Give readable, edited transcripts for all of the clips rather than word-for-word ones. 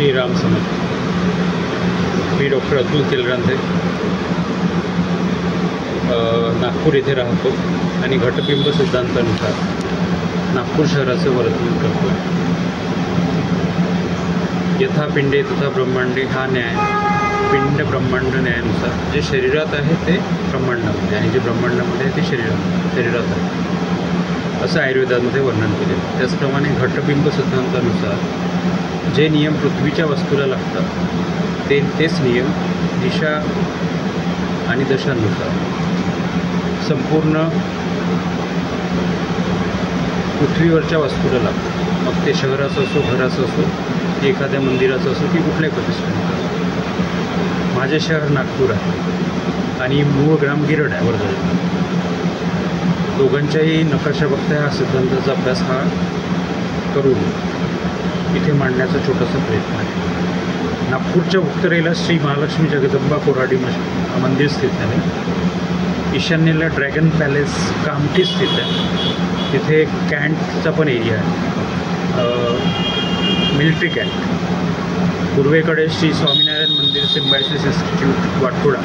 श्रीराम समर्थ. मी doctor Atul Telrandhe Nagpur येथे राहतो आणि घटबिंब सिद्धांतानुसार नागपूर शहराचे वर्णन करतो. यथा पिंडे तथा ब्रह्मांडे हा न्याय पिंड ब्रह्मांड न्यायानुसार जे शरीरात आहे ते ब्रह्मांडामध्ये आणि जे ब्रह्मांडामध्ये आहे ते शरीरात आहे असं आयुर्वेदामध्ये वर्णन केले. त्याचप्रमाणे घटबिंब सिद्धांतानुसार जे नियम पृथ्वीच्या वस्तूला लागतात तेच नियम दिशा आणि दशांनुसार संपूर्ण पृथ्वीवरच्या वस्तूला लागतात. मग ते शहराचं असो, घराचं असो, एखाद्या मंदिराचं असो की कुठल्याही प्रतिष्ठानाचं. माझे शहर नागपूर आहे आणि मूळ ग्राम गिरड आहे वर्धा. दोघांच्याही नकाशा बघता हा सिद्धांताचा अभ्यास हा करून इथे मांडण्याचा छोटासा प्रयत्न आहे. नागपूरच्या उत्तरेला श्री महालक्ष्मी जगदंबा कोराडी मंदिर स्थित आहे. ईशान्येला ड्रॅगन पॅलेस कामठी स्थित आहे. तिथे कॅन्टचा पण एरिया आहे, मिलिटरी कॅन्ट. पूर्वेकडे श्री स्वामीनारायण मंदिर, सिम्बायसिस इन्स्टिट्यूट वाटोडा,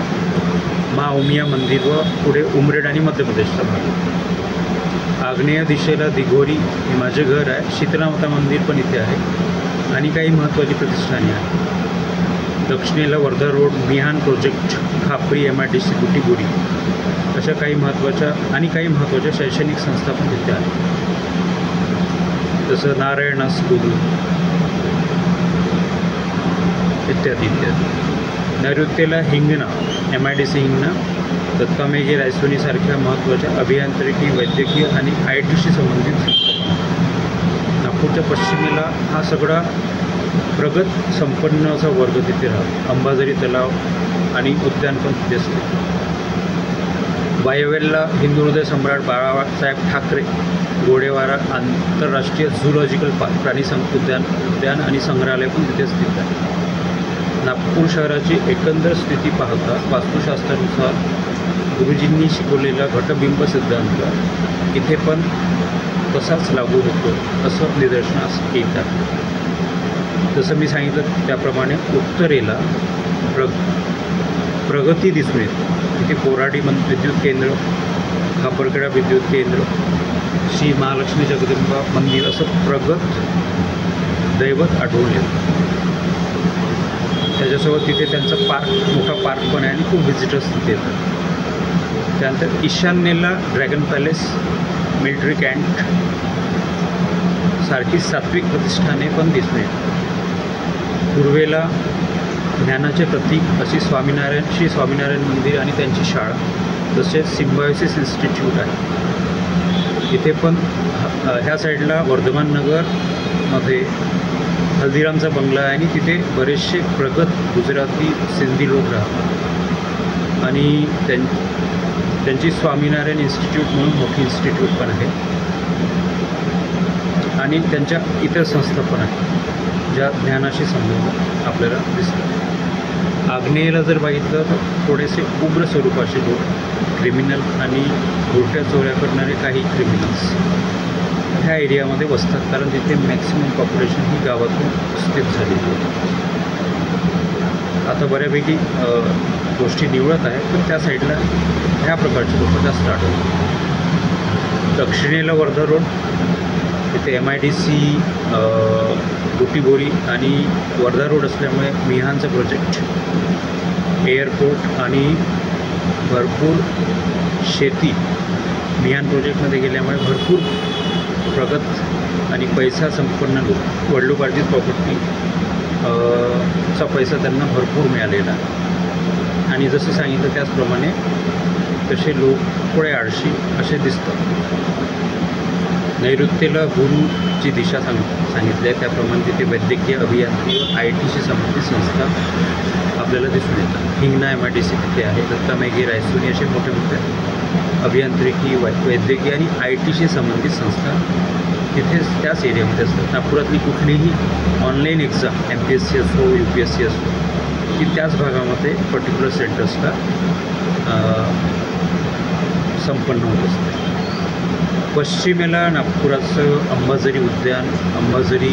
मा उमिया मंदिर व पुढे उमरेड आणि मध्य प्रदेशचा भाग. आग्नेय दिशेला दिघोरी हे माझे घर आहे. शीतलामाता मंदिर पण इथे आहे आणि काही महत्त्वाची प्रतिष्ठाने आहेत. दक्षिणेला वर्धा रोड, मिहान प्रोजेक्ट, खापरी, MIDC, बुटीबोरी अशा काही महत्त्वाच्या शैक्षणिक संस्था पण तिथे आहेत, जसं नारायणा स्कूल इत्यादी. नैऋत्येला हिंगणा, MIDC हिंगणा, दत्तामेघे रायसोनीसारख्या महत्त्वाच्या अभियांत्रिकी, वैद्यकीय आणि ITशी संबंधित संस्था. नागपूरच्या पश्चिमेला हा सगळा प्रगत संपन्न असा वर्ग तिथे राहतो. अंबाझरी तलाव आणि उद्यान पण तिथे असते. वायव्येला हिंदू हृदय सम्राट बाळासाहेब ठाकरे गोडेवारा आंतरराष्ट्रीय झूलॉजिकल पार्क, प्राणी उद्यान आणि संग्रहालय पण तिथे स्थित आहे. नागपूर शहराची एकंदर स्थिती पाहता वास्तुशास्त्रानुसार गुरुजींनी शिकवलेला घटबिंब सिद्धांत इथे पण तसाच लागू होतो असं निदर्शनास येत आहे. जसं मी सांगितलं त्याप्रमाणे उत्तरेला प्रगती दिसून येते. तिथे कोराडी विद्युत केंद्र, खापरखेडा विद्युत केंद्र, श्री महालक्ष्मी जगदंबा मंदिर असं प्रगत दैवत आढळून येतं. त्याच्यासोबत तिथे त्यांचा मोठा पार्क पण आहे आणि खूप व्हिजिटर्स तिथे येतात. त्यानंतर ईशान्येला ड्रॅगन पॅलेस, मिलिटरी कॅन्ट सारखी सात्विक प्रतिष्ठाने पण दिसून येतात. पूर्वेला ज्ञानाचे प्रतीक अशी श्री स्वामीनारायण मंदिर आणि त्यांची शाळा, तसेच सिम्बायोसिस इन्स्टिट्यूट आहे. इथे पण ह्या साईडला वर्धमान नगरमध्ये हल्दीरामचा बंगला आहे आणि तिथे बरेचसे प्रगत गुजराती, सिंधी लोक राहतात आणि त्यांची स्वामीनारायण इन्स्टिट्यूट म्हणून मोठी इन्स्टिट्यूट पण आहे आणि त्यांच्या इतर संस्था पण आहेत ज्या ज्ञानाशी संबंधित आपल्याला दिसतात. आग्नेयेला जर बघितलं तर थोडेसे उग्र स्वरूपाचे लोक, क्रिमिनल आणि उलट्या चोऱ्या करणारे काही क्रिमिनल्स ह्या एरियामध्ये बसतात, कारण तिथे मॅक्सिमम पॉप्युलेशन ही गावातून स्थित झालेली आहे. आता बऱ्यापैकी गोष्टी निवडत आहेत, तर त्या साईडला ह्या प्रकारचे लोक जास्त आढळतात. दक्षिणेला वर्धा रोड, तिथे MIDC, बुटीबोरी आणि वर्धा रोड असल्यामुळे मिहानचं प्रोजेक्ट, एअरपोर्ट आणि भरपूर शेती मिहान प्रोजेक्टमध्ये गेल्यामुळे भरपूर प्रगत आणि पैसा संपन्न लोक, वडिलोपार्जित प्रॉपर्टी चा पैसा त्यांना भरपूर मिळालेला आहे आणि जसं सांगितलं त्याचप्रमाणे तसे लोक थोडे आळशी असे दिसतात. नैऋत्येला गुरुची दिशा सांगितली आहे, त्याप्रमाणे तिथे वैद्यकीय, अभियांत्रिकी व ITशी संबंधित संस्था आपल्याला दिसून येतात. हिंगणा MIDC तिथे आहे. दत्तामेघे, रायसोनी असे मोठे मोठे अभियांत्रिकी, वैद्यकीय आणि ITशी संबंधित संस्था तिथेच त्याच एरियामध्ये असतात. नागपुरातली कुठलीही ऑनलाईन एक्झाम MPSC असो, UPSC असो, ती त्याच भागामध्ये पर्टिक्युलर सेंटर्सला संपन्न होत असते. पश्चिमेला नागपुराचं अंबाझरी उद्यान, अंबाझरी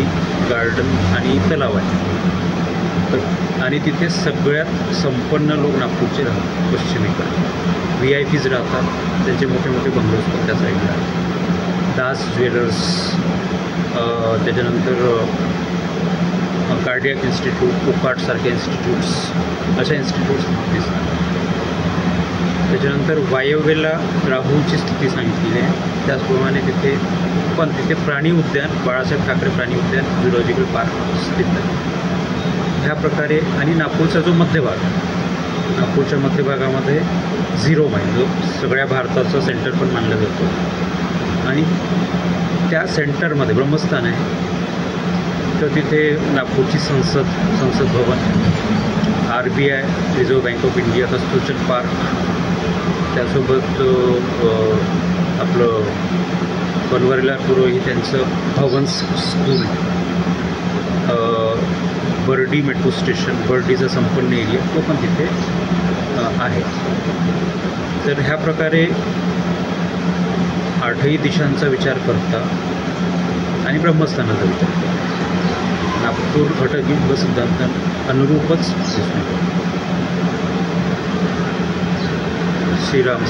गार्डन आणि तलाव आहे. आणि तिथे सगळ्यात संपन्न लोक नागपूरचे राहतात. पश्चिमेकडे VIP राहतात, त्यांचे मोठे मोठे बंगलो असतात त्या साईडला. दास ज्वेलर्स, त्याच्यानंतर कार्डियाक इन्स्टिट्यूट, ओकार्टसारखे इन्स्टिट्यूट्स, अशा इन्स्टिट्यूट्स दिसतात. त्याच्यानंतर वायव्येला राहुलची स्थिती सांगितलेली आहे. त्याचप्रमाणे तिथे प्राणी उद्यान, बाळासाहेब ठाकरे प्राणी उद्यान, झुलॉजिकल पार्क स्थित आहे. ह्या प्रकारे आणि नागपूरचा जो मध्यभाग, नागपूरच्या मध्यभागामध्ये 0 माईल जो सगळ्या भारताचा सेंटर पण मानला जातो. आणि त्या सेंटरमध्ये ब्रह्मस्थान आहे. तर तिथे नागपूरची संसद भवन, RBI, reserve bank of India, Kasturchand park, त्यासोबत आपलं बनवारीलाल पुरोहित त्यांचं Bhavans school, Burdi metro station, बर्डीचा संपन्न एरिया तो पण तिथे आहे. तर ह्या प्रकारे 8ही दिशांचा विचार करता आणि ब्रह्मस्थानाचा विचार करता नागपूर घटक सिद्धांत अनुरूपच दिसून. श्रीराम.